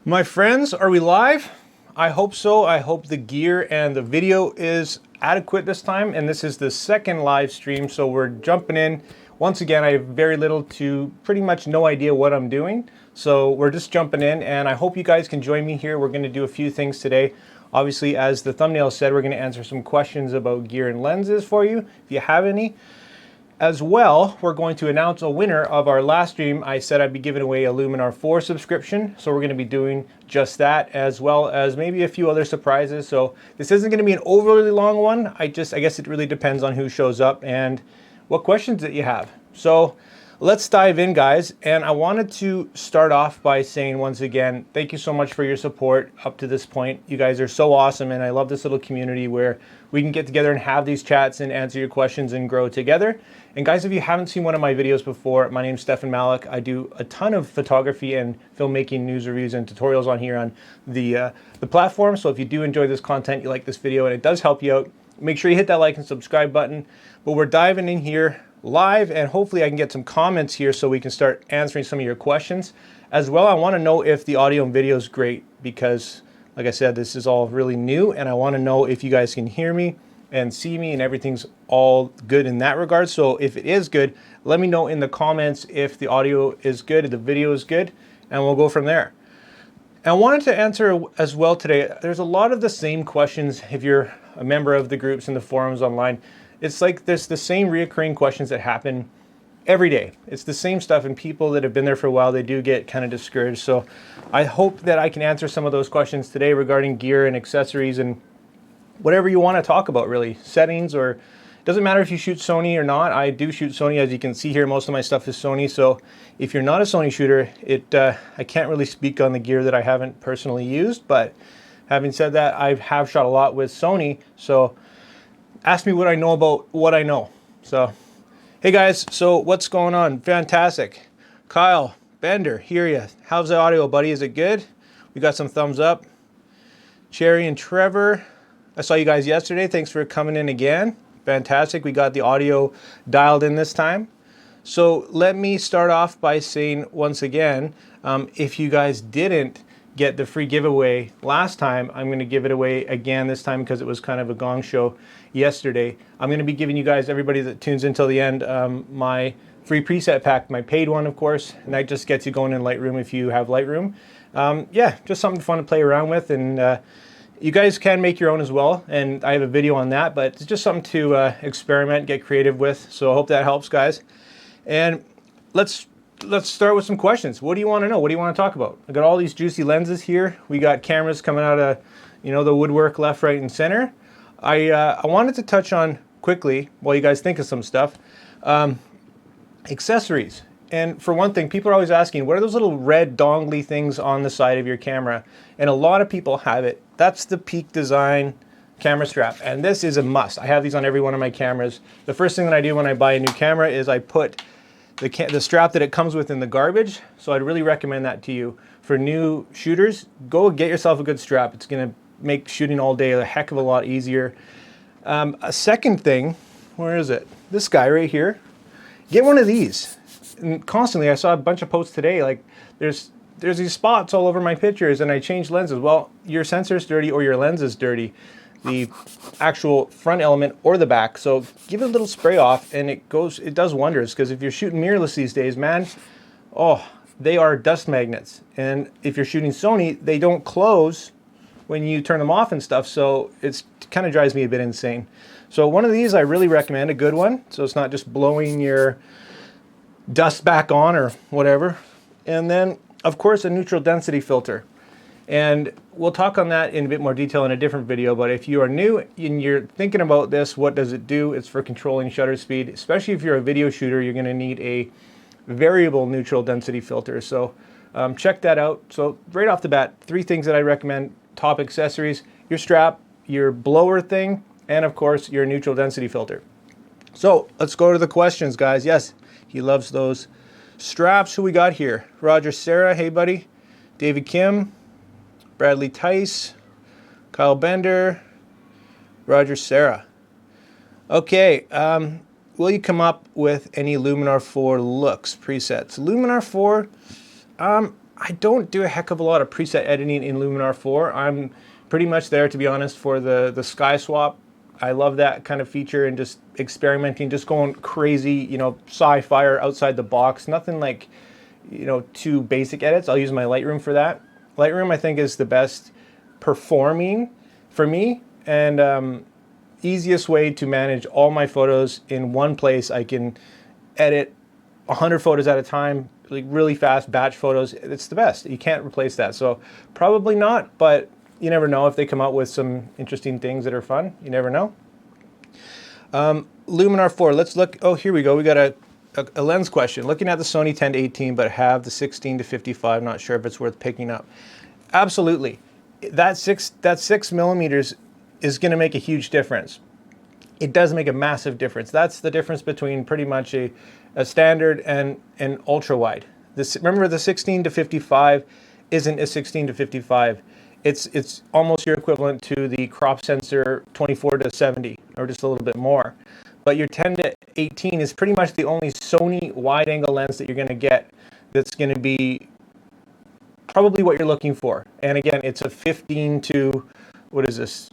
My friends, are we live? I hope so. I hope the gear and the video is adequate this time. And this is the second live stream, so we're jumping in. Once again, I have very little to pretty much no idea what I'm doing. So we're just jumping in, and I hope you guys can join me here. We're going to do a few things today. Obviously, as the thumbnail said, we're going to answer some questions about gear and lenses for you, if you have any. As well, we're going to announce a winner of our last stream. I said I'd be giving away a Luminar 4 subscription, so we're going to be doing just that, as well as maybe a few other surprises. So this isn't going to be an overly long one. I guess it really depends on who shows up and what questions that you have. So let's dive in, guys. And I wanted to start off by saying once again, thank you so much for your support up to this point. You guys are so awesome, and I love this little community where we can get together and have these chats and answer your questions and grow together. And guys, if you haven't seen one of my videos before, my name's Stefan Malloch. I do a ton of photography and filmmaking news reviews and tutorials on here on the platform. So if you do enjoy this content, you like this video, and it does help you out, make sure you hit that like and subscribe button. But we're diving in here live, and hopefully I can get some comments here so we can start answering some of your questions. As well, I want to know if the audio and video is great, because like I said, this is all really new, and I want to know if you guys can hear me and see me and everything's all good in that regard. So if it is good, let me know in the comments if the audio is good, if the video is good, and we'll go from there. And I wanted to answer as well today, there's a lot of the same questions if you're a member of the groups and the forums online. It's like there's the same reoccurring questions that happen every day. It's the same stuff, and people that have been there for a while, they do get kind of discouraged. So I hope that I can answer some of those questions today regarding gear and accessories and whatever you want to talk about, really. Settings, or it doesn't matter if you shoot Sony or not. I do shoot Sony, as you can see here. Most of my stuff is Sony. So if you're not a Sony shooter, I can't really speak on the gear that I haven't personally used. But having said that, I have shot a lot with Sony. So ask me what I know about what I know. So hey guys, so what's going on? Fantastic. Kyle, Bender, hear ya. How's the audio, buddy? Is it good? We got some thumbs up. Cherry and Trevor, I saw you guys yesterday. Thanks for coming in again. Fantastic. We got the audio dialed in this time. So let me start off by saying once again, if you guys didn't get the free giveaway last time, I'm going to give it away again this time because it was kind of a gong show yesterday. I'm going to be giving you guys, everybody that tunes in till the end, my free preset pack, my paid one, of course, and that just gets you going in Lightroom if you have Lightroom. Yeah, just something fun to play around with, and you guys can make your own as well, and I have a video on that, but it's just something to experiment, get creative with. So I hope that helps, guys. And let's start with some questions. What do you want to know? What do you want to talk about? I got all these juicy lenses here. We got cameras coming out of, the woodwork left, right, and center. I wanted to touch on quickly, while you guys think of some stuff, accessories. And for one thing, people are always asking, what are those little red dongly things on the side of your camera? And a lot of people have it. That's the Peak Design camera strap, and this is a must. I have these on every one of my cameras. The first thing that I do when I buy a new camera is I put the strap that it comes with in the garbage. So I'd really recommend that to you. For new shooters, go get yourself a good strap. It's going to make shooting all day a heck of a lot easier. A second thing, where is it? This guy right here. Get one of these. And constantly, I saw a bunch of posts today, like there's these spots all over my pictures, and I changed lenses. Well, your sensor's dirty or your lens is dirty, the actual front element or the back. So give it a little spray off, and it does wonders. Because if you're shooting mirrorless these days, man, oh, they are dust magnets. And if you're shooting Sony, they don't close when you turn them off and stuff. So it kind of drives me a bit insane. So one of these I really recommend, a good one. So it's not just blowing your dust back on or whatever. And then, of course, a neutral density filter. And we'll talk on that in a bit more detail in a different video. But if you are new and you're thinking about this, what does it do? It's for controlling shutter speed. Especially if you're a video shooter, you're going to need a variable neutral density filter. So check that out. So right off the bat, 3 things that I recommend: top accessories, your strap, your blower thing, and of course your neutral density filter. So let's go to the questions, guys. Yes, he loves those straps. Who we got here? Roger Sarah, hey buddy. David Kim, Bradley Tice, Kyle Bender, Roger Sarah. Okay, will you come up with any Luminar 4 looks presets? Luminar 4, I I don't do a heck of a lot of preset editing in Luminar 4. I'm pretty much there, to be honest, for the sky swap. I love that kind of feature and just experimenting, just going crazy, you know, sci-fi or outside the box. Nothing like, you know, too basic edits. I'll use my Lightroom for that. Lightroom, I think, is the best performing for me, and easiest way to manage all my photos in one place. I can edit 100 photos at a time, like really fast batch photos. It's the best. You can't replace that. So probably not, but you never know if they come out with some interesting things that are fun. You never know. Luminar 4, let's look. Oh, here we go. We got a lens question. Looking at the Sony 10-18, but have the 16-55. Not sure if it's worth picking up. Absolutely. That 6 millimeters is going to make a huge difference. It does make a massive difference. That's the difference between pretty much a standard and an ultra wide. Remember, the 16-55 isn't a 16-55. It's almost your equivalent to the crop sensor 24-70, or just a little bit more. But your 10-18 is pretty much the only Sony wide angle lens that you're going to get that's going to be probably what you're looking for. And again, it's a 15 to, what is this,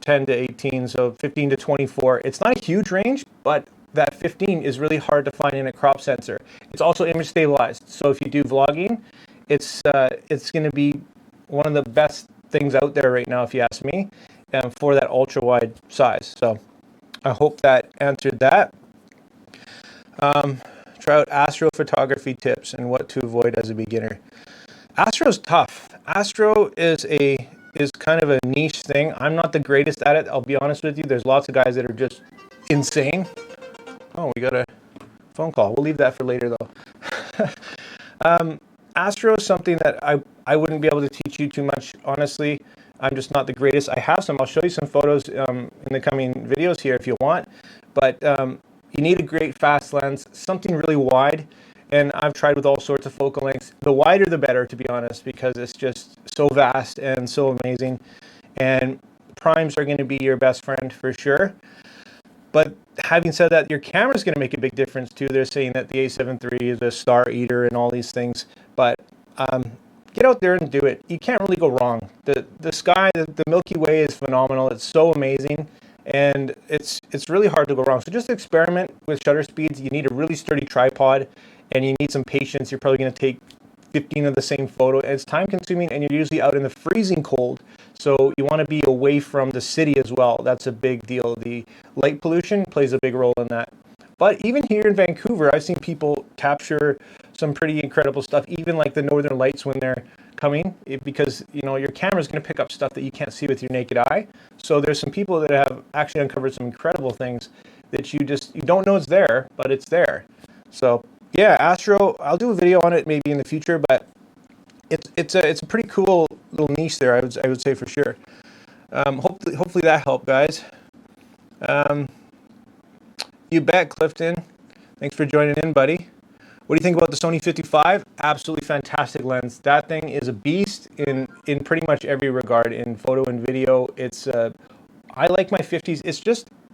10-18, so 15-24. It's not a huge range, but that 15 is really hard to find in a crop sensor. It's also image stabilized, so if you do vlogging, it's going to be one of the best things out there right now, if you ask me, for that ultra wide size. So I hope that answered that. Try out astrophotography tips and what to avoid as a beginner. Astro's tough. Astro is kind of a niche thing. I'm not the greatest at it, I'll be honest with you. There's lots of guys that are just insane. Oh, we got a phone call. We'll leave that for later though. Astro is something that I wouldn't be able to teach you too much, honestly. I'm just not the greatest. I have some. I'll show you some photos in the coming videos here if you want. But you need a great fast lens, something really wide. And I've tried with all sorts of focal lengths. The wider the better, to be honest, because it's just so vast and so amazing. And primes are going to be your best friend for sure. But having said that, your camera is going to make a big difference too. They're saying that the A7 III is a star eater and all these things. But get out there and do it. You can't really go wrong. The sky, the Milky Way is phenomenal. It's so amazing. And it's really hard to go wrong. So just experiment with shutter speeds. You need a really sturdy tripod, and you need some patience. You're probably going to take 15 of the same photo. And it's time consuming, and you're usually out in the freezing cold. So you want to be away from the city as well. That's a big deal. The light pollution plays a big role in that. But even here in Vancouver, I've seen people capture some pretty incredible stuff, even like the northern lights when they're coming, because you know your camera's going to pick up stuff that you can't see with your naked eye. So there's some people that have actually uncovered some incredible things that you don't know it's there, but it's there. So yeah, Astro, I'll do a video on it maybe in the future, but it's a pretty cool little niche there, I would say for sure. Hopefully that helped, guys. You bet, Clifton. Thanks for joining in, buddy. What do you think about the Sony 55? Absolutely fantastic lens. That thing is a beast in pretty much every regard, in photo and video. I like my 50s.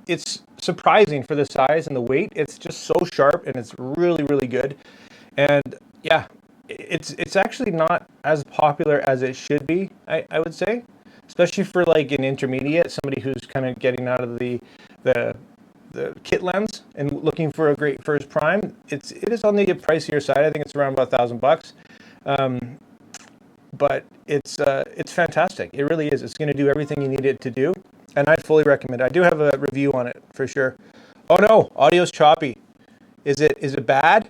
It's surprising for the size and the weight. It's just so sharp, and it's really, really good. And yeah, it's actually not as popular as it should be, I would say, especially for like an intermediate, somebody who's kind of getting out of the kit lens and looking for a great first prime. It is on the pricier side. I think it's around about $1,000. But it's fantastic. It really is. It's going to do everything you need it to do, and I'd fully recommend it. I do have a review on it for sure. Oh no, audio's choppy. Is it bad?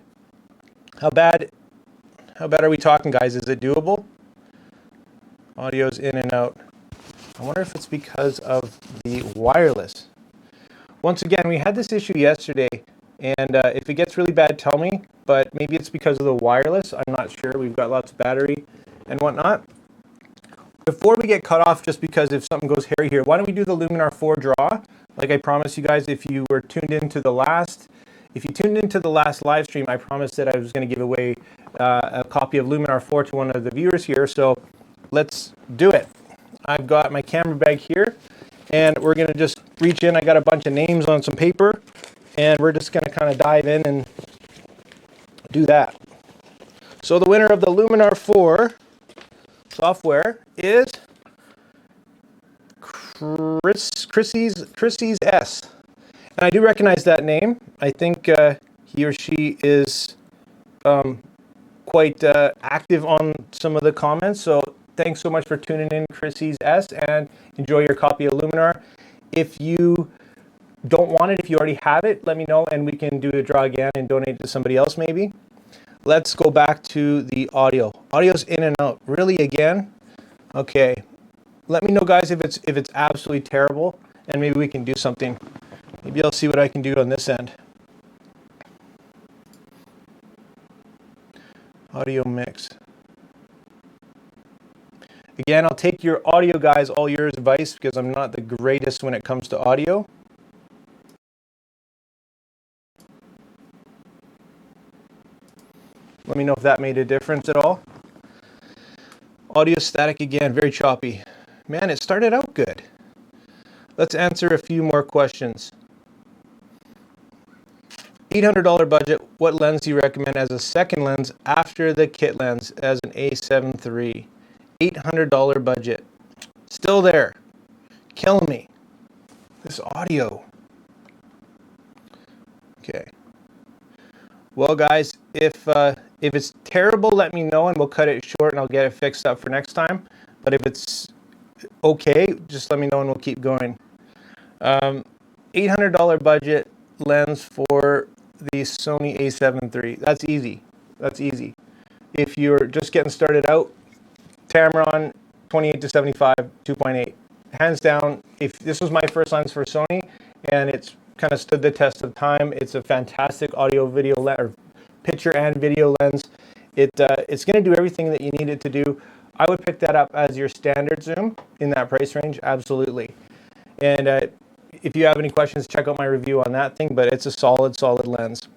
How bad are we talking, guys? Is it doable? Audio's in and out. I wonder if it's because of the wireless. Once again, we had this issue yesterday, and if it gets really bad, tell me, but maybe it's because of the wireless. I'm not sure. We've got lots of battery and whatnot. Before we get cut off, just because if something goes hairy here, why don't we do the Luminar 4 draw? Like I promised you guys, if you tuned into the last live stream, I promised that I was going to give away a copy of Luminar 4 to one of the viewers here, so let's do it. I've got my camera bag here, and we're going to just reach in. I got a bunch of names on some paper, and we're just going to kind of dive in and do that. So the winner of the Luminar 4 software is Chrissy's S. And I do recognize that name. I think he or she is quite active on some of the comments. So thanks so much for tuning in, Chrissy's S, and enjoy your copy of Luminar. If you don't want it, if you already have it, let me know and we can do a draw again and donate it to somebody else maybe. Let's go back to the audio. Audio's in and out. Really again? Okay. Let me know, guys, if it's absolutely terrible, and maybe we can do something. Maybe I'll see what I can do on this end. Audio mix. Again, I'll take your audio, guys, all your advice, because I'm not the greatest when it comes to audio. Let me know if that made a difference at all. Audio static again, very choppy. Man, it started out good. Let's answer a few more questions. $800 budget, what lens do you recommend as a second lens after the kit lens as an A7 III? $800 budget. Still there. Killing me. This audio. Okay. Well, guys, if it's terrible, let me know and we'll cut it short and I'll get it fixed up for next time. But if it's okay, just let me know and we'll keep going. $800 budget lens for the Sony A7 III. That's easy. That's easy. If you're just getting started out, Tamron 28 to 75 2.8. Hands down, if this was my first lens for Sony and it's kind of stood the test of time, it's a fantastic audio video or picture and video lens. It's going to do everything that you need it to do. I would pick that up as your standard zoom in that price range, absolutely. And if you have any questions, check out my review on that thing, but it's a solid lens.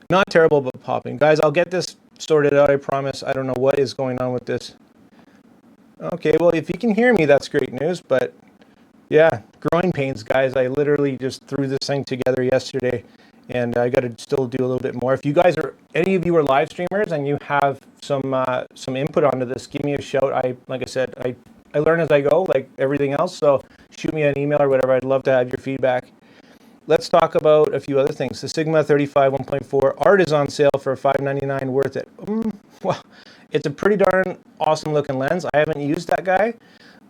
Not terrible, but popping. Guys, I'll get this sorted out, I promise. I don't know what is going on with this. Okay, well, if you can hear me, that's great news, but yeah, growing pains, guys. I literally just threw this thing together yesterday, and I got to still do a little bit more. If you guys are, any of you are live streamers and you have some input onto this, give me a shout. Like I said, I learn as I go, like everything else. So shoot me an email or whatever. I'd love to have your feedback. Let's talk about a few other things. The Sigma 35 1.4 Art is on sale for $599. Worth it? Well, it's a pretty darn awesome looking lens. I haven't used that guy,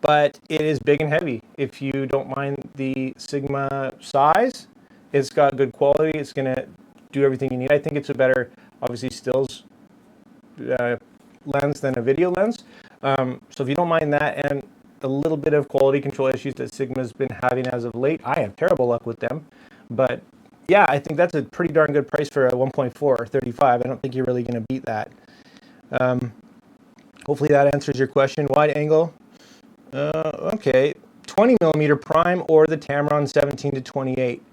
but it is big and heavy. If you don't mind the Sigma size, it's got good quality. It's going to do everything you need. I think it's a better, obviously, stills lens than a video lens. So if you don't mind that and a little bit of quality control issues that Sigma's been having as of late, I have terrible luck with them. But yeah, I think that's a pretty darn good price for a 1.4 or 35. I don't think you're really going to beat that. Hopefully that answers your question. Wide angle. Okay, 20 millimeter prime or the Tamron 17 to 28.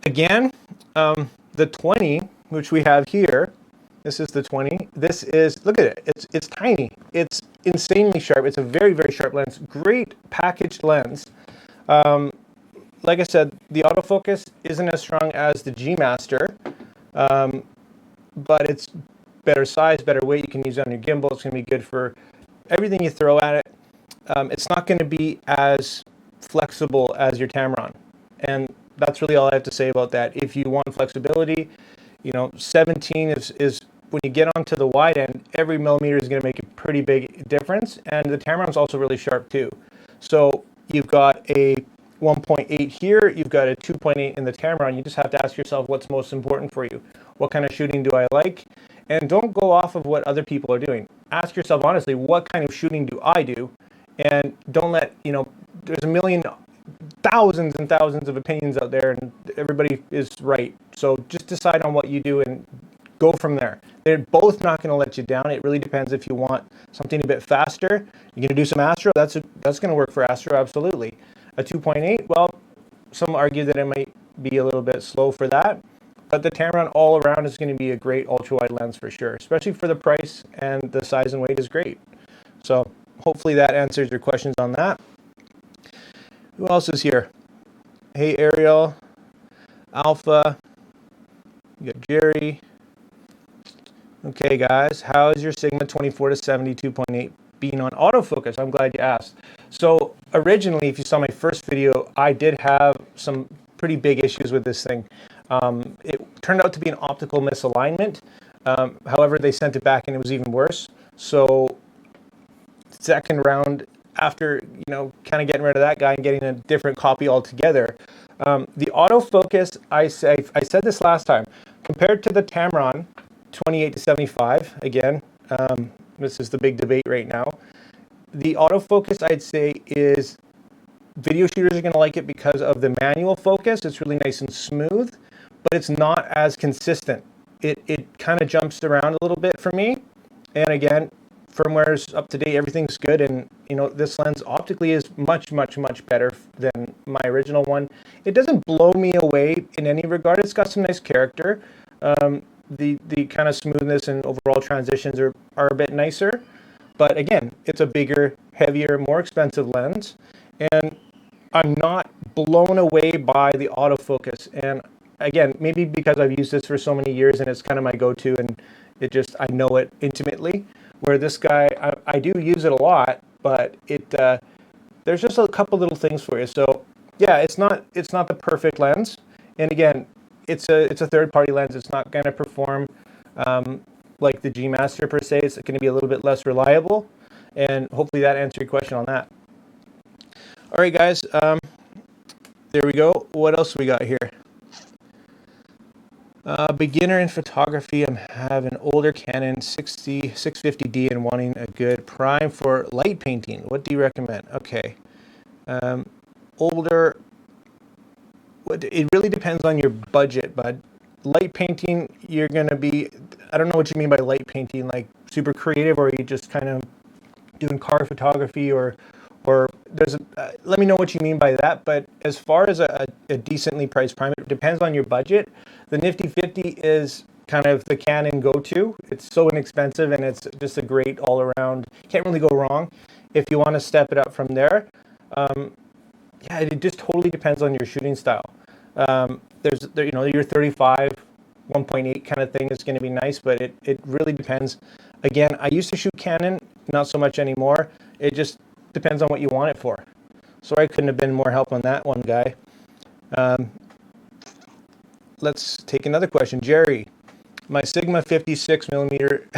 Again, the 20, which we have here, this is the 20. This is, look at it, it's tiny. It's insanely sharp. It's a very, very sharp lens. Great packaged lens. Like I said, the autofocus isn't as strong as the G Master, but it's better size, better weight. You can use it on your gimbal. It's going to be good for everything you throw at it. It's not going to be as flexible as your Tamron. And that's really all I have to say about that. If you want flexibility, 17 is when you get onto the wide end, every millimeter is going to make a pretty big difference. And the Tamron's also really sharp too. So you've got a 1.8 here, you've got a 2.8 in the Tamron. You just have to ask yourself what's most important for you. What kind of shooting do I like? And don't go off of what other people are doing. Ask yourself honestly, what kind of shooting do I do? And don't let, there's a million, thousands and thousands of opinions out there and everybody is right. So just decide on what you do and go from there. They're both not going to let you down. It really depends if you want something a bit faster. You're going to do some Astro, that's going to work for Astro, absolutely. A 2.8, well, some argue that it might be a little bit slow for that. But the Tamron all around is going to be a great ultra-wide lens for sure, especially for the price, and the size and weight is great. So hopefully that answers your questions on that. Who else is here? Hey, Ariel, Alpha, you got Jerry. Okay, guys, how is your Sigma 24 to 72.8 being on autofocus? I'm glad you asked. So originally, if you saw my first video, I did have some pretty big issues with this thing. It turned out to be an optical misalignment. However, they sent it back and it was even worse. So second round, after kind of getting rid of that guy and getting a different copy altogether, the autofocus, I said this last time, compared to the Tamron 28 to 75, again, this is the big debate right now. The autofocus, I'd say, is video shooters are going to like it because of the manual focus. It's really nice and smooth, but it's not as consistent. It kind of jumps around a little bit for me. And again, firmware's up to date, everything's good, and this lens optically is much better than my original one. It doesn't blow me away in any regard. It's got some nice character. The kind of smoothness and overall transitions are a bit nicer, but again, it's a bigger, heavier, more expensive lens, and I'm not blown away by the autofocus. And again, maybe because I've used this for so many years and it's kind of my go-to, and I know it intimately. Where this guy, I do use it a lot, but there's just a couple little things for you. So yeah, it's not the perfect lens, and again, it's a third-party lens. It's not going to perform like the G Master per se. It's going to be a little bit less reliable, and hopefully that answered your question on that. All right, guys, there we go. What else we got here? Beginner in photography. I'm having an older Canon 650D and wanting a good prime for light painting. What do you recommend? Okay. Older. It really depends on your budget, bud. Light painting, you're going to be, I don't know what you mean by light painting, like super creative, or are you just kind of doing car photography, or there's let me know what you mean by that. But as far as a decently priced prime, it depends on your budget. The Nifty 50 is kind of the Canon go-to. It's so inexpensive, and it's just a great all-around. Can't really go wrong. If you want to step it up from there, yeah, it just totally depends on your shooting style. Your 35 1.8 kind of thing is going to be nice, but it really depends. Again, I used to shoot Canon, not so much anymore. It just depends on what you want it for. Sorry I couldn't have been more help on that one, guy. Let's take another question. Jerry, my Sigma 56mm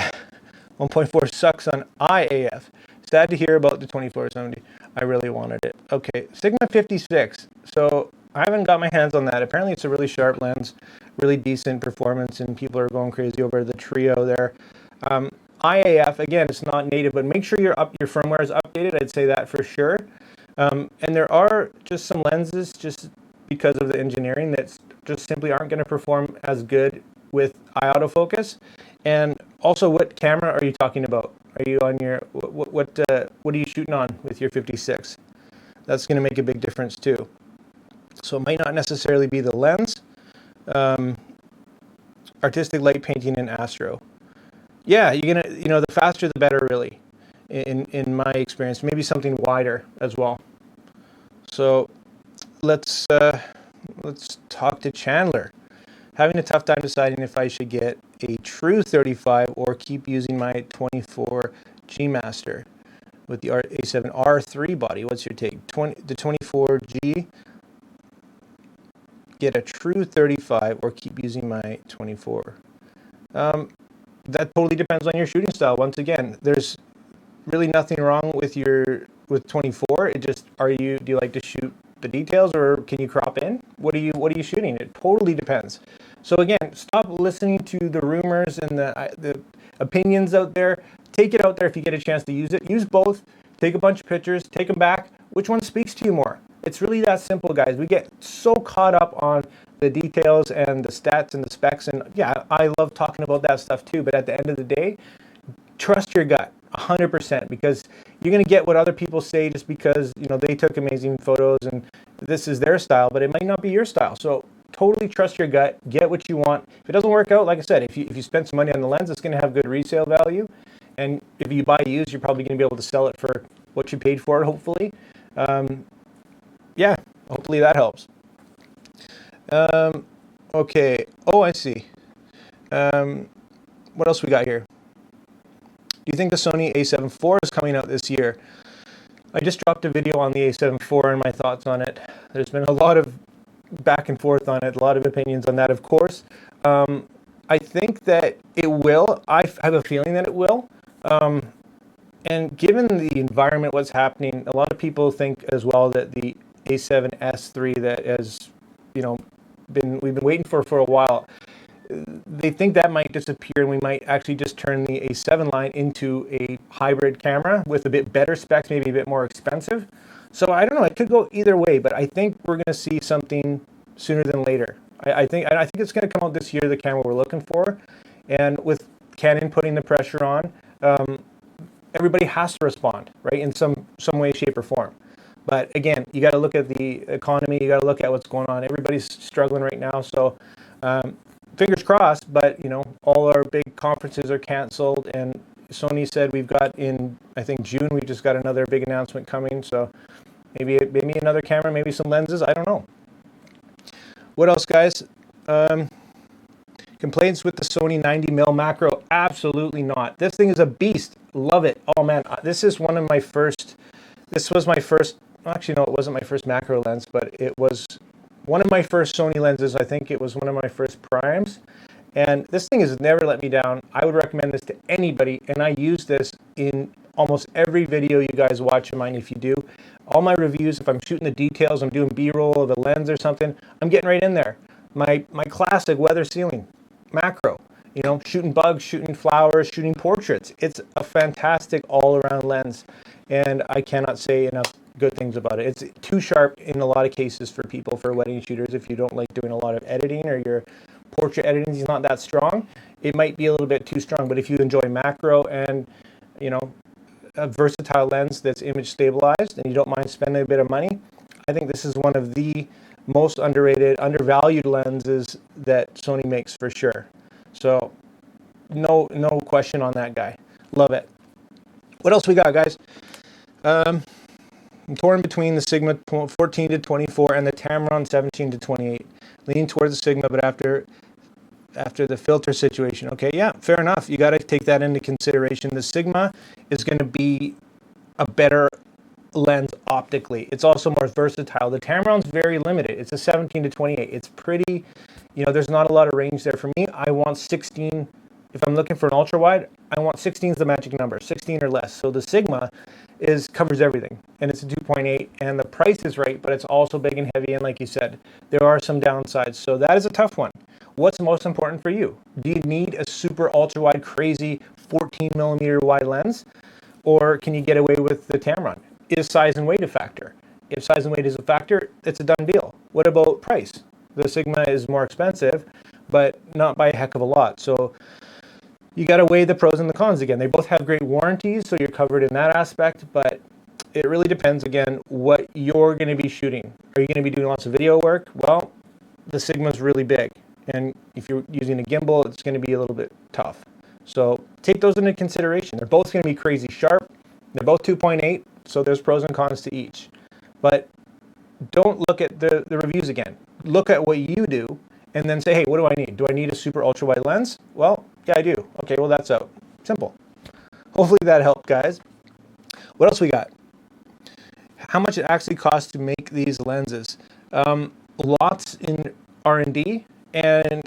1.4 sucks on IAF. Sad to hear about the 2470. I really wanted it. Okay, Sigma 56. So I haven't got my hands on that. Apparently it's a really sharp lens, really decent performance, and people are going crazy over the Trio there. IAF, again, it's not native, but make sure your firmware is updated. I'd say that for sure. And there are just some lenses, just because of the engineering, that just simply aren't going to perform as good with eye autofocus. And also, what camera are you talking about? Are you on your what are you shooting on with your 56? That's going to make a big difference too. So it might not necessarily be the lens. Artistic light painting and astro. Yeah, you're gonna, the faster the better, really, in my experience. Maybe something wider as well. So let's talk to Chandler. Having a tough time deciding if I should get a true 35 or keep using my 24 G Master with the A7 R3 body. What's your take? The 24G, get a true 35 or keep using my 24. That totally depends on your shooting style. Once again, there's really nothing wrong with 24. It just, do you like to shoot the details, or can you crop in? What are you shooting? It totally depends. So again, stop listening to the rumors and the opinions out there. Take it out there if you get a chance to use it. Use both. Take a bunch of pictures. Take them back. Which one speaks to you more? It's really that simple, guys. We get so caught up on the details and the stats and the specs, and yeah, I love talking about that stuff too. But at the end of the day, trust your gut 100%, because you're going to get what other people say just because they took amazing photos and this is their style, but it might not be your style. So totally trust your gut. Get what you want. If it doesn't work out, like I said, if you spend some money on the lens, it's going to have good resale value, and if you buy used, you're probably going to be able to sell it for what you paid for it, hopefully. Yeah, hopefully that helps. Okay. Oh, I see. What else we got here? Do you think the Sony a7 IV is coming out this year? I just dropped a video on the a7 IV and my thoughts on it. There's been a lot of back and forth on it, a lot of opinions on that, of course. I think that it will. I have a feeling that it will. And given the environment, what's happening, a lot of people think as well that the a7S III that has, we've been waiting for a while, they think that might disappear and we might actually just turn the A7 line into a hybrid camera with a bit better specs, maybe a bit more expensive. So I don't know, it could go either way, but I think we're going to see something sooner than later. I think it's going to come out this year, the camera we're looking for. And with Canon putting the pressure on, everybody has to respond, right, in some way, shape, or form. But again, you got to look at the economy, you got to look at what's going on. Everybody's struggling right now, so fingers crossed, but all our big conferences are canceled, and Sony said we've got in, I think, June, we just got another big announcement coming, so maybe another camera, maybe some lenses, I don't know. What else, guys? Complaints with the Sony 90mm macro? Absolutely not. This thing is a beast. Love it. Oh man, this was my first, actually no, it wasn't my first macro lens, but it was one of my first Sony lenses. I think it was one of my first primes. And this thing has never let me down. I would recommend this to anybody, and I use this in almost every video you guys watch of mine. If you do, all my reviews, if I'm shooting the details, I'm doing B-roll of a lens or something, I'm getting right in there. My classic weather sealing macro, shooting bugs, shooting flowers, shooting portraits. It's a fantastic all-around lens, and I cannot say enough good things about it. It's too sharp in a lot of cases for people, for wedding shooters. If you don't like doing a lot of editing, or your portrait editing is not that strong, it might be a little bit too strong. But if you enjoy macro and a versatile lens that's image stabilized, and you don't mind spending a bit of money, I think this is one of the most underrated, undervalued lenses that Sony makes for sure. So no question on that guy. Love it. What else we got, guys? I'm torn between the Sigma 14 to 24 and the Tamron 17 to 28. Leaning towards the Sigma, but after the filter situation. Okay, yeah, fair enough. You got to take that into consideration. The Sigma is going to be a better lens optically. It's also more versatile. The Tamron's very limited. It's a 17 to 28. It's pretty, there's not a lot of range there for me. I want 16. If I'm looking for an ultra wide, I want 16 is the magic number, 16 or less. So the Sigma covers everything, and it's a 2.8, and the price is right, but it's also big and heavy, and like you said, there are some downsides. So that is a tough one. What's most important for you? Do you need a super ultra wide, crazy 14mm wide lens, or can you get away with the Tamron? Is size and weight a factor? If size and weight is a factor, it's a done deal. What about price? The Sigma is more expensive, but not by a heck of a lot. So you got to weigh the pros and the cons again. They both have great warranties, so you're covered in that aspect, but it really depends, again, what you're going to be shooting. Are you going to be doing lots of video work? Well, the Sigma's really big, and if you're using a gimbal, it's going to be a little bit tough. So take those into consideration. They're both going to be crazy sharp. They're both 2.8, so there's pros and cons to each. But don't look at the reviews again. Look at what you do, and then say, hey, what do I need? Do I need a super ultra wide lens? Well, yeah, I do. Okay, well, that's out. Simple. Hopefully that helped, guys. What else we got? How much it actually costs to make these lenses? Lots in R&D, and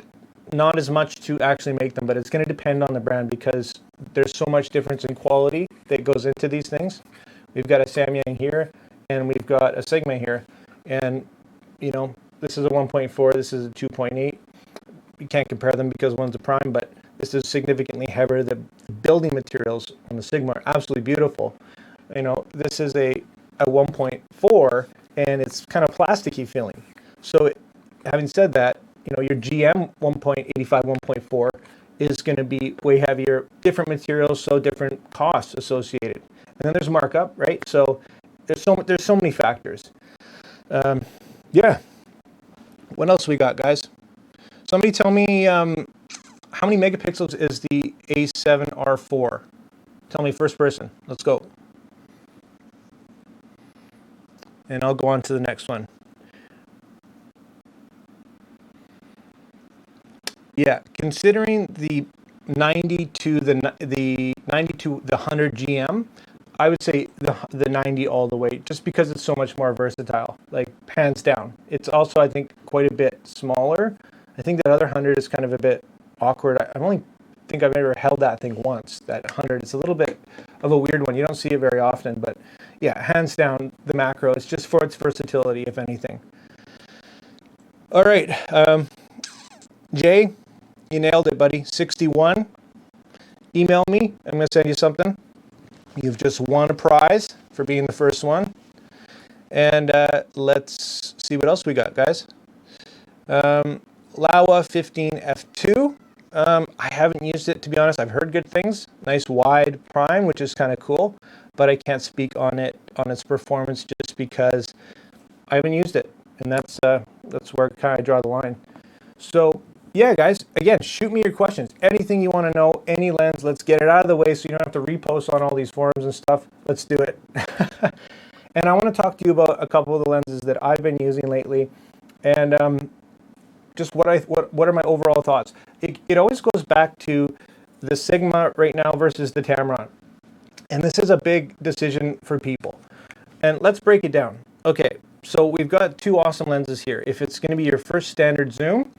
not as much to actually make them, but it's going to depend on the brand, because there's so much difference in quality that goes into these things. We've got a Samyang here, and we've got a Sigma here, and this is a 1.4, this is a 2.8. You can't compare them because one's a prime, but this is significantly heavier. The building materials on the Sigma are absolutely beautiful. This is a 1.4, and it's kind of plasticky feeling. So having said that, your GM 1.85, 1.4 is going to be way heavier, different materials, so different costs associated. And then there's markup, right? So there's so many factors. Yeah. What else we got, guys? Somebody tell me how many megapixels is the A7R4? Tell me, first person. Let's go. And I'll go on to the next one. Yeah, considering the 90 to the 90 to the 100 GM, I would say the 90 all the way, just because it's so much more versatile, like hands down. It's also, I think, quite a bit smaller. I think that other 100 is kind of a bit awkward. I only think I've ever held that thing once, that 100. It's a little bit of a weird one. You don't see it very often, but yeah, hands down, the macro is just for its versatility, if anything. All right, Jay, you nailed it, buddy. 61. Email me. I'm going to send you something. You've just won a prize for being the first one. And let's see what else we got, guys. Laowa 15F2. I haven't used it, to be honest. I've heard good things. Nice wide prime, which is kind of cool. But I can't speak on its performance just because I haven't used it. And that's where I kind of draw the line. So yeah, guys, again, shoot me your questions. Anything you want to know, any lens, let's get it out of the way so you don't have to repost on all these forums and stuff. Let's do it. And I want to talk to you about a couple of the lenses that I've been using lately, and just what are my overall thoughts. It always goes back to the Sigma right now versus the Tamron. And this is a big decision for people. And let's break it down. Okay, so we've got two awesome lenses here. If it's going to be your first standard zoom,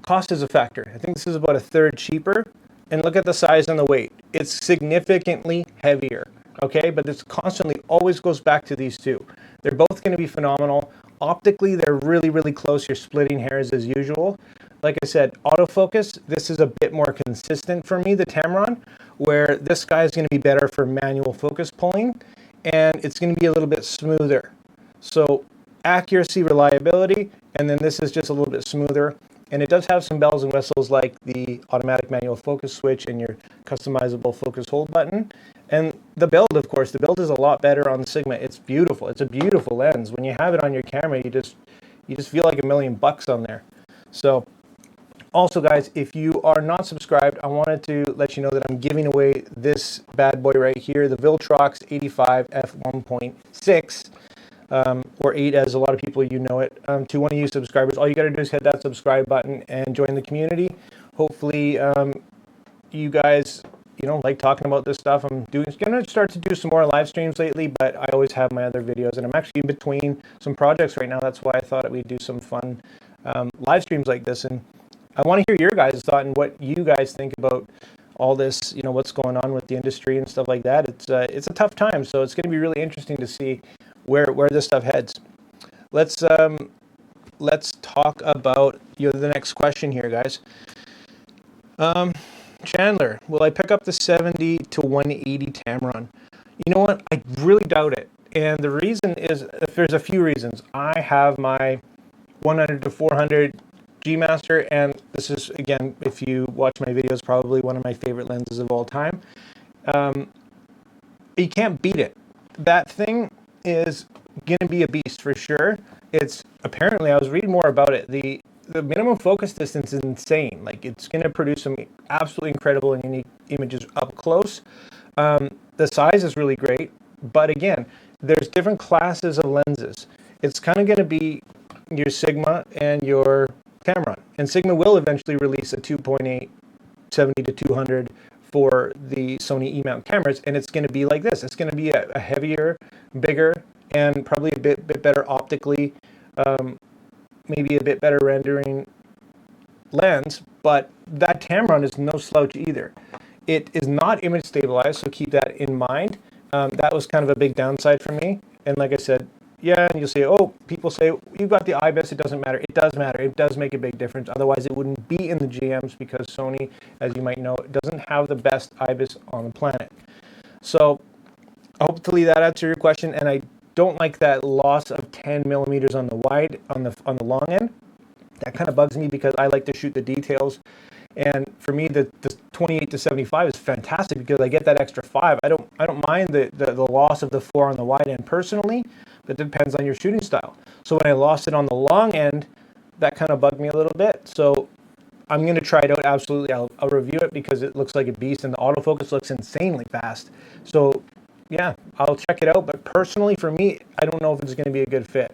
cost is a factor. I think this is about a third cheaper. And look at the size and the weight. It's significantly heavier, okay? But this constantly always goes back to these two. They're both going to be phenomenal. Optically, they're really, really close. You're splitting hairs as usual. Like I said, autofocus, this is a bit more consistent for me, the Tamron, where this guy is going to be better for manual focus pulling, and it's going to be a little bit smoother. So accuracy, reliability, and then this is just a little bit smoother. And it does have some bells and whistles like the automatic manual focus switch and your customizable focus hold button. And the build, of course, the build is a lot better on the Sigma. It's beautiful. It's a beautiful lens. When you have it on your camera, you just feel like $1,000,000 on there. So also, guys, if you are not subscribed, I wanted to let you know that I'm giving away this bad boy right here, the Viltrox 85 f1.6. Or 8, as a lot of people know it, to one of you subscribers. All you got to do is hit that subscribe button and join the community. Hopefully, you guys, like talking about this stuff. I'm going to start to do some more live streams lately, but I always have my other videos, and I'm actually in between some projects right now. That's why I thought we'd do some fun live streams like this, and I want to hear your guys' thought and what you guys think about all this, what's going on with the industry and stuff like that. It's a tough time, so it's going to be really interesting to see where this stuff heads. Let's talk about the next question here, guys. Chandler, will I pick up the 70 to 180 Tamron? You know what? I really doubt it. And the reason is, there's a few reasons. I have my 100 to 400 G Master, and this is, again, if you watch my videos, probably one of my favorite lenses of all time. You can't beat it. That thing is going to be a beast for sure. It's apparently, I was reading more about it, the minimum focus distance is insane. Like, it's going to produce some absolutely incredible and unique images up close. The size is really great, but again, there's different classes of lenses. It's kind of going to be your Sigma and your Tamron, and Sigma will eventually release a 2.8 70 to 200 for the Sony E-mount cameras, and it's going to be like this. It's going to be a heavier, bigger, and probably a bit better optically, maybe a bit better rendering lens, but that Tamron is no slouch either. It is not image stabilized, so keep that in mind. That was kind of a big downside for me, and like I said, yeah, and you'll say, oh, people say, you've got the IBIS, it doesn't matter. It does matter. It does make a big difference. Otherwise, it wouldn't be in the GMs, because Sony, as you might know, doesn't have the best IBIS on the planet. So hopefully that answers your question, and I don't like that loss of 10 millimeters on the wide, on the long end. That kind of bugs me, because I like to shoot the details. And for me, the 28 to 75 is fantastic, because I get that extra 5. I don't mind the loss of the 4 on the wide end personally, but it depends on your shooting style. So when I lost it on the long end, that kind of bugged me a little bit. So I'm going to try it out. Absolutely, I'll review it, because it looks like a beast, and the autofocus looks insanely fast. So yeah, I'll check it out. But personally, for me, I don't know if it's going to be a good fit.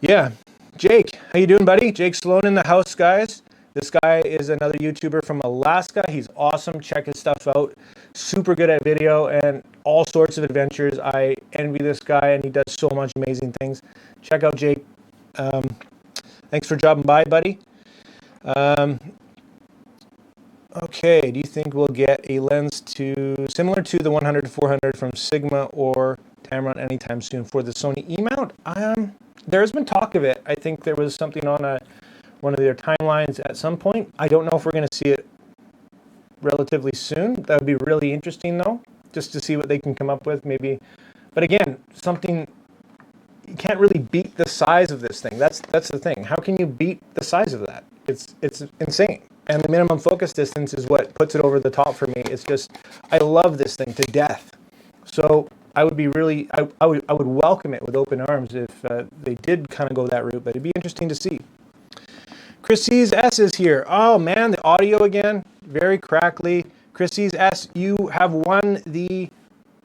Yeah, Jake, how you doing, buddy? Jake Sloan in the house, guys. This guy is another YouTuber from Alaska. He's awesome. Check his stuff out. Super good at video and all sorts of adventures. I envy this guy, and he does so much amazing things. Check out Jake. Thanks for dropping by, buddy. Okay, do you think we'll get a lens similar to the 100 to 400 from Sigma or Tamron anytime soon for the Sony E-mount? There has been talk of it. I think there was something on one of their timelines at some point. I don't know if we're going to see it relatively soon. That would be really interesting, though, just to see what they can come up with, maybe. But again, something you can't really beat the size of this thing. That's the thing. How can you beat the size of that? It's insane. And the minimum focus distance is what puts it over the top for me. It's just, I love this thing to death. So I would be really, I would welcome it with open arms if they did kind of go that route, but it'd be interesting to see. Chrissy's S is here. Oh man, the audio again, very crackly. Chrissy's S, you have won the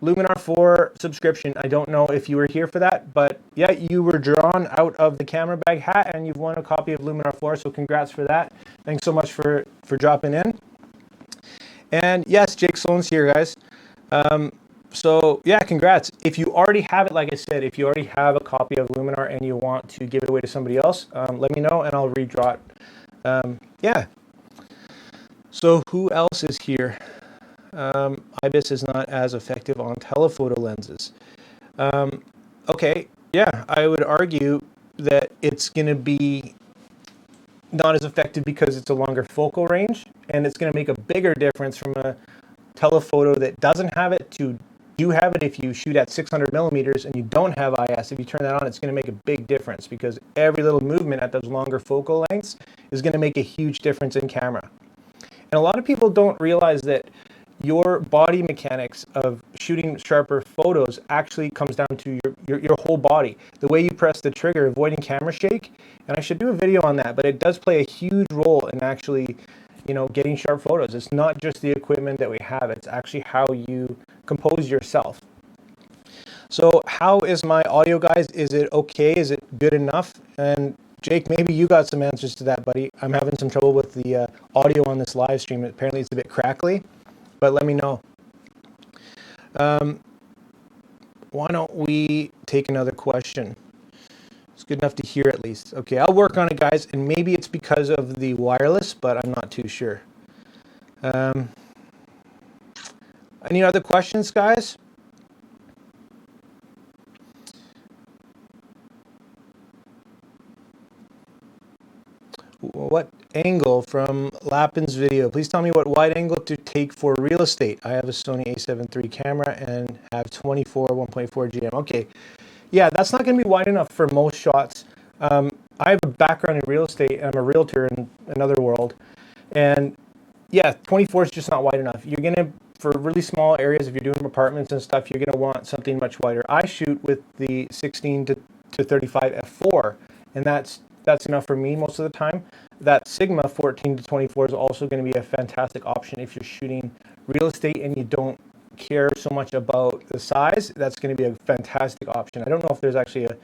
Luminar 4 subscription. I don't know if you were here for that, but yeah, you were drawn out of the camera bag hat and you've won a copy of Luminar 4, so congrats for that. Thanks so much for dropping in. And yes, Jake Sloan's here, guys. So yeah, congrats. If you already have it, like I said, if you already have a copy of Luminar and you want to give it away to somebody else, let me know and I'll redraw it. Yeah. So who else is here? IBIS is not as effective on telephoto lenses. Okay, yeah, I would argue that it's going to be not as effective because it's a longer focal range, and it's going to make a bigger difference from a telephoto that doesn't have it to you have it. If you shoot at 600 millimeters and you don't have IS, if you turn that on, it's going to make a big difference because every little movement at those longer focal lengths is going to make a huge difference in camera. And a lot of people don't realize that your body mechanics of shooting sharper photos actually comes down to your whole body. The way you press the trigger, avoiding camera shake, and I should do a video on that, but it does play a huge role in actually, you know, getting sharp photos. It's not just the equipment that we have, it's actually how you compose yourself. So how is my audio, guys? Is it okay? Is it good enough? And Jake, maybe you got some answers to that, buddy. I'm having some trouble with the audio on this live stream. Apparently it's a bit crackly, but let me know. Why don't we take another question? It's good enough to hear at least. Okay, I'll work on it, guys, and maybe it's because of the wireless, but I'm not too sure. Any other questions, guys? What angle from Lapin's video? Please tell me what wide angle to take for real estate. I have a Sony a7 III camera and have 24 1.4 GM. Okay, yeah, that's not going to be wide enough for most shots. I have a background in real estate. I'm a realtor in another world, and yeah, 24 is just not wide enough. You're going to, for really small areas, if you're doing apartments and stuff, you're going to want something much wider. I shoot with the 16 to 35 f4, and that's enough for me most of the time. That Sigma 14 to 24 is also going to be a fantastic option if you're shooting real estate and you don't care so much about the size. That's going to be a fantastic option. I don't know if there's actually a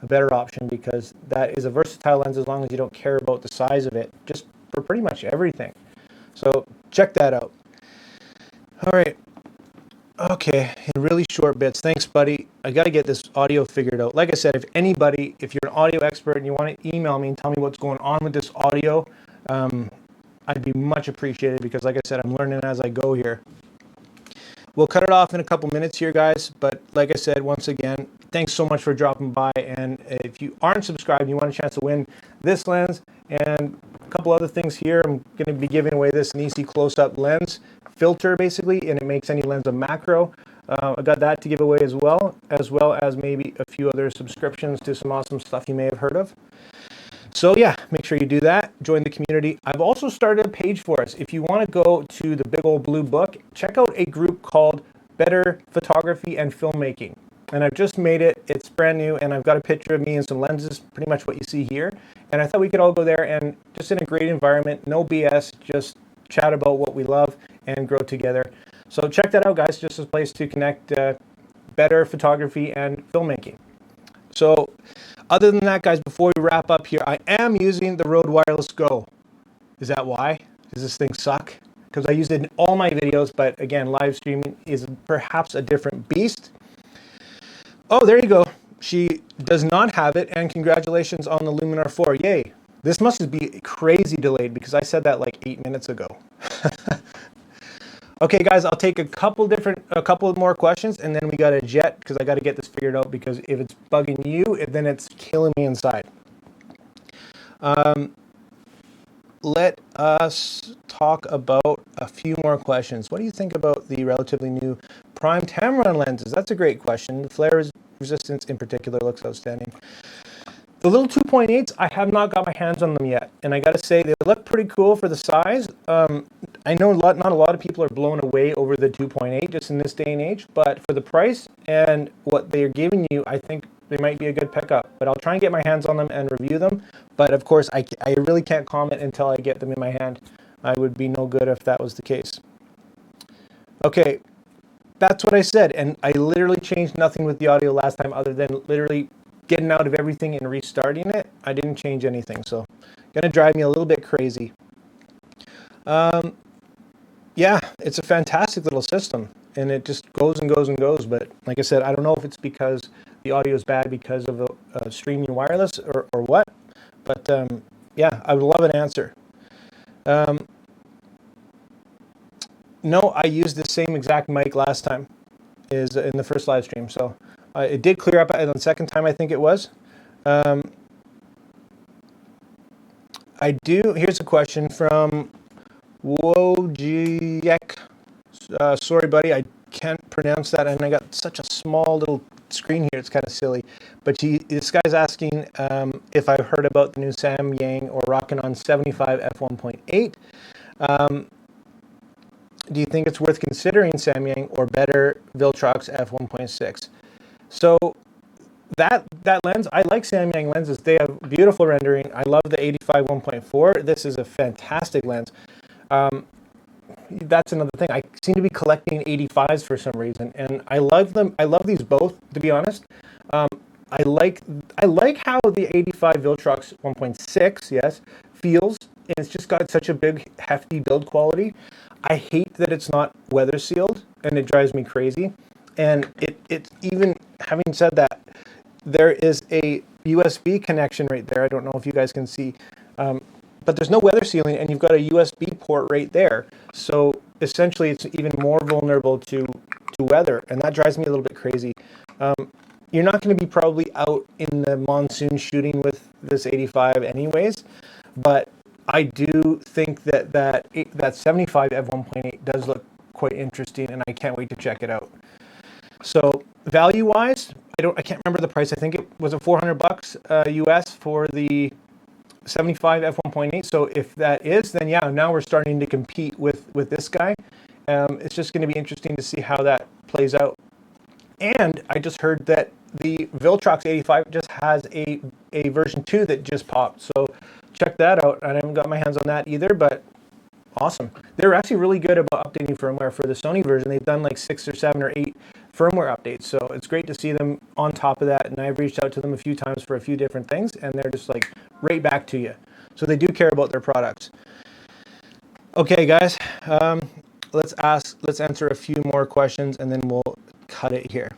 better option because that is a versatile lens as long as you don't care about the size of it, just for pretty much everything. So check that out. All right. Okay, in really short bits. Thanks, buddy. I got to get this audio figured out. Like I said, if you're an audio expert and you want to email me and tell me what's going on with this audio, I'd be much appreciated because, like I said, I'm learning as I go here. We'll cut it off in a couple minutes here, guys. But like I said, once again, thanks so much for dropping by. And if you aren't subscribed and you want a chance to win this lens and a couple other things here, I'm going to be giving away this Nisi close-up lens filter, basically, and it makes any lens a macro. I got that to give away as well as maybe a few other subscriptions to some awesome stuff you may have heard of. So yeah, make sure you do that. Join the community. I've also started a page for us. If you want to go to the big old blue book, check out a group called Better Photography and Filmmaking. And I've just made it. It's brand new, and I've got a picture of me and some lenses, pretty much what you see here. And I thought we could all go there and just in a great environment, no BS, just chat about what we love and grow together. So check that out, guys. Just a place to connect better photography and filmmaking. So other than that, guys, before we wrap up here, I am using the Rode Wireless Go. Is that why? Does this thing suck? Because I use it in all my videos, but again, live streaming is perhaps a different beast. Oh, there you go. She does not have it, and congratulations on the Luminar 4. Yay. This must be crazy delayed because I said that like 8 minutes ago. Okay, guys, I'll take a couple more questions, and then we got a jet because I got to get this figured out, because if it's bugging you, then it's killing me inside. Let us talk about a few more questions. What do you think about the relatively new prime Tamron lenses? That's a great question. The flare resistance in particular looks outstanding. The little 2.8s, I have not got my hands on them yet, and I got to say they look pretty cool for the size. I know not a lot of people are blown away over the 2.8 just in this day and age, but for the price and what they're giving you, I think they might be a good pickup. But I'll try and get my hands on them and review them. But of course, I really can't comment until I get them in my hand. I would be no good if that was the case. Okay, that's what I said, and I literally changed nothing with the audio last time other than literally getting out of everything and restarting it. I didn't change anything, so gonna drive me a little bit crazy. Yeah, it's a fantastic little system, and it just goes and goes and goes. But like I said, I don't know if it's because the audio is bad because of streaming wireless or what. But yeah, I would love an answer. No, I used the same exact mic last time, is in the first live stream. So it did clear up on the second time, I think it was. Here's a question from Wojciech. Sorry, buddy, I can't pronounce that, and I got such a small little screen here. It's kind of silly. But this guy's asking if I've heard about the new Samyang or Rokinon 75 f1.8. Do you think it's worth considering Samyang or better Viltrox f1.6? So that lens, I like Samyang lenses. They have beautiful rendering. I love the 85 1.4. This is a fantastic lens. That's another thing. I seem to be collecting 85s for some reason, and I love them. I love these both, to be honest. I like how the 85 Viltrox 1.6, yes, feels, and it's just got such a big, hefty build quality. I hate that it's not weather sealed, and it drives me crazy. And it even, having said that, there is a USB connection right there. I don't know if you guys can see, but there's no weather sealing, and you've got a USB port right there. So essentially, it's even more vulnerable to weather, and that drives me a little bit crazy. You're not going to be probably out in the monsoon shooting with this 85 anyways, but I do think that 75 f1.8 does look quite interesting, and I can't wait to check it out. So value-wise, I can't remember the price. I think it was $400 US for the 75 f1.8. So if that is, then yeah, now we're starting to compete with this guy. It's just going to be interesting to see how that plays out. And I just heard that the Viltrox 85 just has a version 2 that just popped. So check that out. I haven't got my hands on that either, but awesome. They're actually really good about updating firmware for the Sony version. They've done like 6 or 7 or 8 firmware updates. So it's great to see them on top of that. And I've reached out to them a few times for a few different things, and they're just like right back to you. So they do care about their products. Okay, guys, let's answer a few more questions, and then we'll cut it here.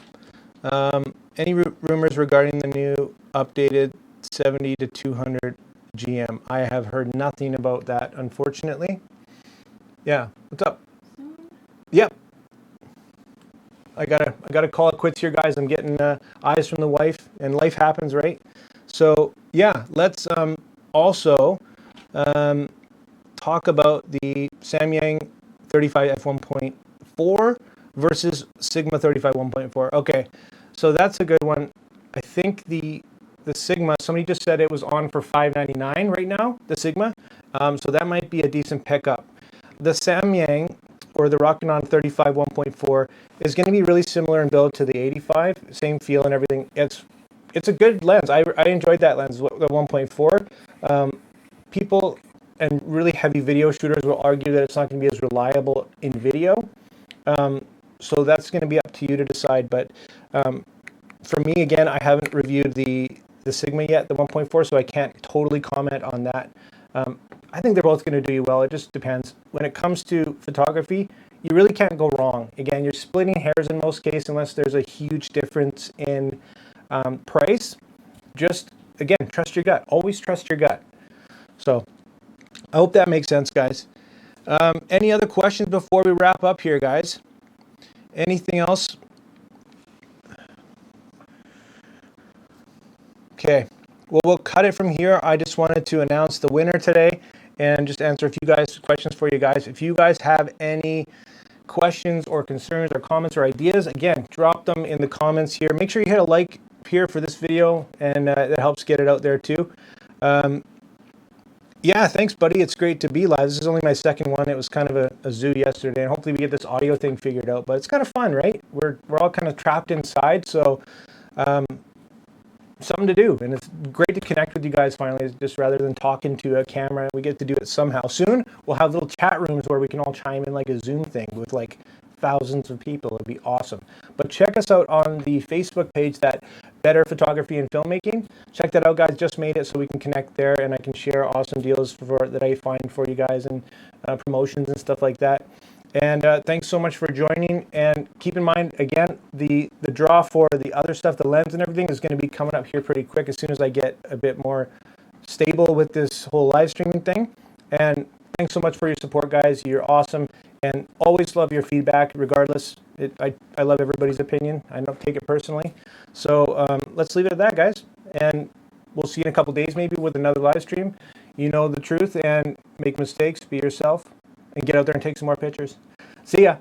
Any rumors regarding the new updated 70 to 200 GM? I have heard nothing about that, unfortunately. Yeah, what's up? Yep. I gotta call it quits here, guys. I'm getting eyes from the wife, and life happens, right? So yeah, let's also talk about the Samyang 35 f1.4 versus Sigma 35 1.4. Okay, so that's a good one. I think the Sigma, somebody just said it was on for $599 right now, the Sigma. So that might be a decent pickup. The Samyang, or the Rokinon 35 1.4, is going to be really similar in build to the 85, same feel and everything. It's a good lens. I enjoyed that lens, the 1.4. People and really heavy video shooters will argue that it's not going to be as reliable in video. So that's going to be up to you to decide. But for me, again, I haven't reviewed the Sigma yet, the 1.4, so I can't totally comment on that. I think they're both going to do you well. It just depends. When it comes to photography, you really can't go wrong. Again, you're splitting hairs in most cases unless there's a huge difference in price. Just, again, trust your gut. Always trust your gut. So I hope that makes sense, guys. Any other questions before we wrap up here, guys? Anything else? Okay. Well, we'll cut it from here. I just wanted to announce the winner today and just answer a few questions for you guys. If you guys have any questions or concerns or comments or ideas, again, drop them in the comments here. Make sure you hit a like here for this video, and that helps get it out there too. Yeah, thanks, buddy. It's great to be live. This is only my second one. It was kind of a zoo yesterday, and hopefully we get this audio thing figured out. But it's kind of fun, right? We're all kind of trapped inside, so something to do, and it's great to connect with you guys finally, just rather than talking to a camera. We get to do it somehow. Soon we'll have little chat rooms where we can all chime in like a Zoom thing with like thousands of people. It'd be awesome. But check us out on the Facebook page, that Better Photography and Filmmaking. Check that out, guys. Just made it so we can connect there, and I can share awesome deals that I find for you guys, and promotions and stuff like that. And thanks so much for joining. And keep in mind, again, the draw for the other stuff, the lens and everything, is going to be coming up here pretty quick as soon as I get a bit more stable with this whole live streaming thing. And thanks so much for your support, guys. You're awesome. And always love your feedback, regardless. I love everybody's opinion. I don't take it personally. So let's leave it at that, guys. And we'll see you in a couple days maybe with another live stream. You know the truth, and make mistakes, be yourself, and get out there and take some more pictures. See ya.